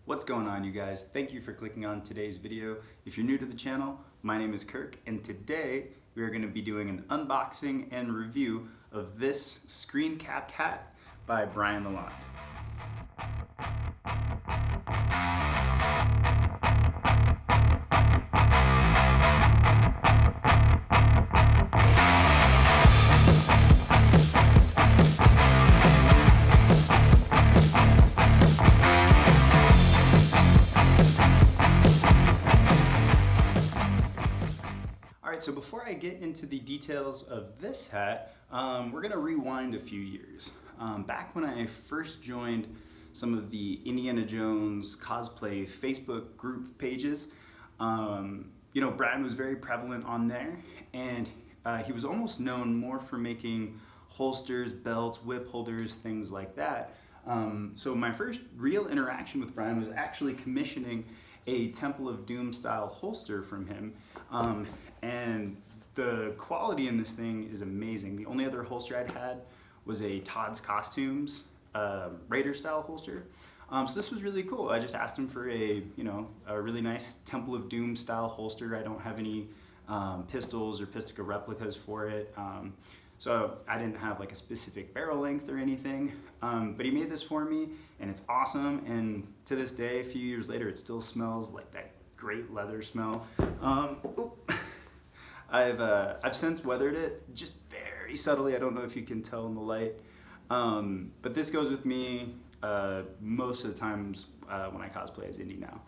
What's going on, you guys? Thank you for clicking on today's video. If you're new to the channel, my name is Kirk, and today we are going to be doing an unboxing and review of this Screencapped hat by Brian Lalonde. So before I get into the details of this hat, we're gonna rewind a few years. Back when I first joined some of the Indiana Jones cosplay Facebook group pages, Brian was very prevalent on there, and he was almost known more for making holsters, belts, whip holders, things like that. So my first real interaction with Brian was actually commissioning a Temple of Doom style holster from him. And the quality in this thing is amazing. The only other holster I'd had was a Todd's Costumes Raider style holster. So this was really cool. I just asked him for a really nice Temple of Doom style holster. I don't have any pistols or Pistica replicas for it. So I didn't have like a specific barrel length or anything, but he made this for me and it's awesome. And to this day, a few years later, it still smells like that great leather smell. I've since weathered it just very subtly. I don't know if you can tell in the light, but this goes with me most of the times when I cosplay as Indy now.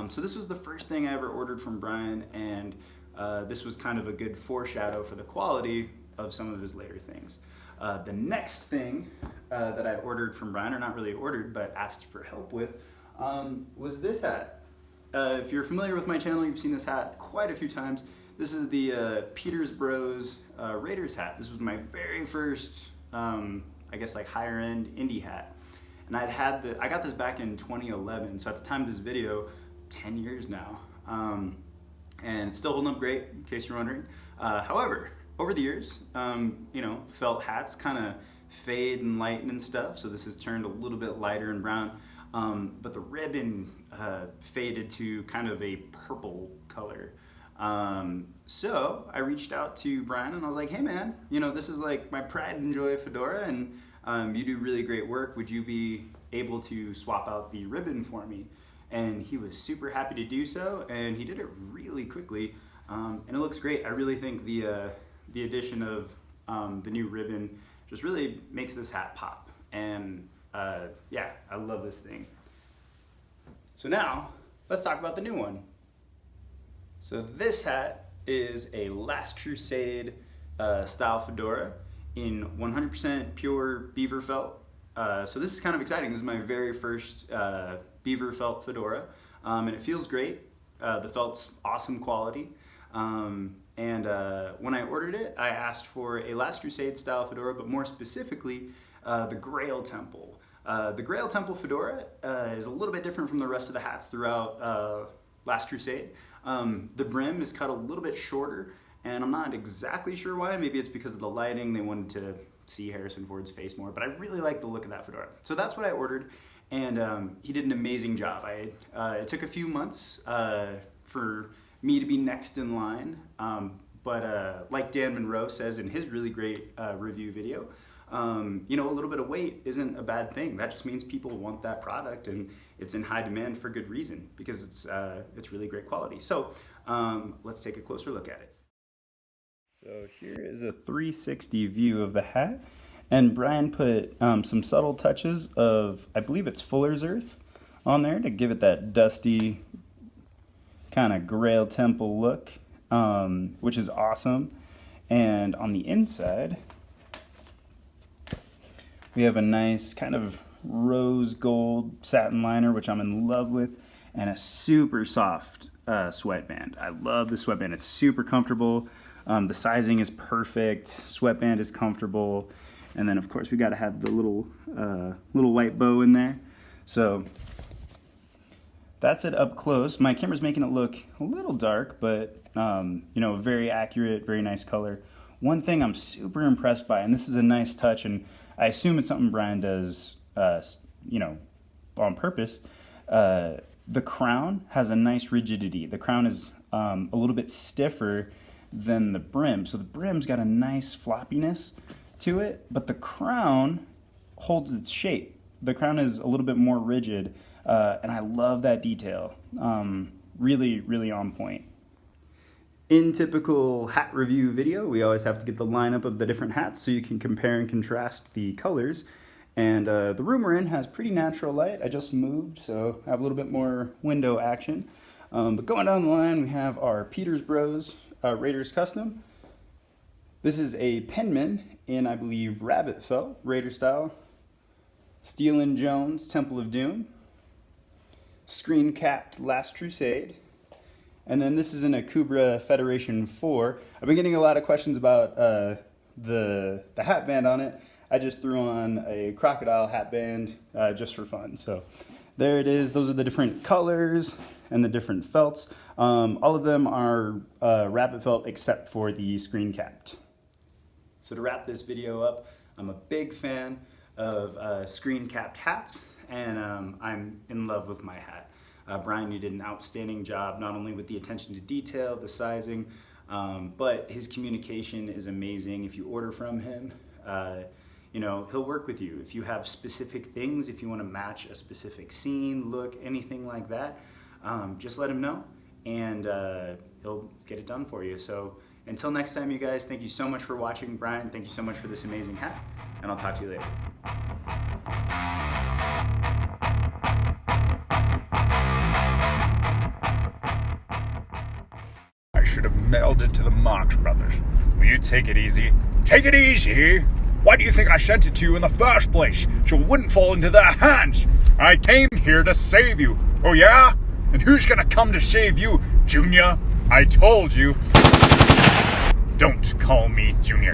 So this was the first thing I ever ordered from Brian, and this was kind of a good foreshadow for the quality of some of his later things. The next thing that I ordered from Brian, or not really ordered, but asked for help with, was this hat. If you're familiar with my channel, you've seen this hat quite a few times. This is the Peters Bros Raiders hat. This was my very first, I guess like higher end indie hat. And I got this back in 2011. So at the time of this video, 10 years now. And it's still holding up great, in case you're wondering. However, over the years, felt hats kind of fade and lighten and stuff. So this has turned a little bit lighter and brown. But the ribbon faded to kind of a purple color. So I reached out to Brian and I was like, hey man, this is like my pride and joy of Fedora, and you do really great work. Would you be able to swap out the ribbon for me? And he was super happy to do so, and he did it really quickly, and it looks great. I really think the addition of the new ribbon just really makes this hat pop, and yeah, I love this thing. So now let's talk about the new one. So this hat is a Last Crusade style fedora in 100% pure beaver felt. So this is kind of exciting. This is my very first beaver felt fedora, and it feels great. The felt's awesome quality. And when I ordered it, I asked for a Last Crusade style fedora, but more specifically, the Grail Temple. The Grail Temple fedora is a little bit different from the rest of the hats throughout Last Crusade. The brim is cut a little bit shorter, and I'm not exactly sure why. Maybe it's because of the lighting. They wanted to see Harrison Ford's face more, but I really like the look of that fedora. So that's what I ordered, and he did an amazing job. It took a few months for me to be next in line, but like Dan Monroe says in his really great review video, a little bit of wait isn't a bad thing. That just means people want that product, and it's in high demand for good reason, because it's really great quality. So let's take a closer look at it. So here is a 360 view of the hat, and Brian put some subtle touches of, I believe it's Fuller's Earth on there to give it that dusty kind of Grail Temple look, which is awesome. And on the inside, we have a nice kind of rose gold satin liner, which I'm in love with, and a super soft sweatband. I love the sweatband. It's super comfortable. The sizing is perfect. Sweatband is comfortable. And then of course we got to have the little white bow in there. So that's it up close. My camera's making it look a little dark, but very accurate, very nice color. One thing I'm super impressed by, and this is a nice touch, and I assume it's something Brian does, on purpose, The crown has a nice rigidity. The crown is a little bit stiffer than the brim. So the brim's got a nice floppiness to it, but the crown holds its shape. The crown is a little bit more rigid, and I love that detail. Really, really on point. In typical hat review video, we always have to get the lineup of the different hats so you can compare and contrast the colors. And the room we're in has pretty natural light. I just moved, so I have a little bit more window action. But going down the line, we have our Peters Bros Raiders Custom. This is a Penman in, I believe, Rabbit Felt, Raider style. Steele & Jones, Temple of Doom. Screencapped Last Crusade. And then this is in a Kubra Federation 4. I've been getting a lot of questions about the hat band on it. I just threw on a crocodile hat band just for fun. So there it is. Those are the different colors and the different felts. All of them are rabbit felt except for the screen-capped. So to wrap this video up, I'm a big fan of screen-capped hats, and I'm in love with my hat. Brian, you did an outstanding job, not only with the attention to detail, the sizing, but his communication is amazing. If you order from him, you know, he'll work with you. If you have specific things, if you want to match a specific scene, look, anything like that, just let him know, and he'll get it done for you. So until next time, you guys, thank you so much for watching. Brian, thank you so much for this amazing hat, and I'll talk to you later. I should have mailed it to the Marx Brothers. Will you take it easy? Take it easy! Why do you think I sent it to you in the first place? So it wouldn't fall into their hands. I came here to save you. Oh yeah? And who's gonna come to save you, Junior? I told you. Don't call me Junior.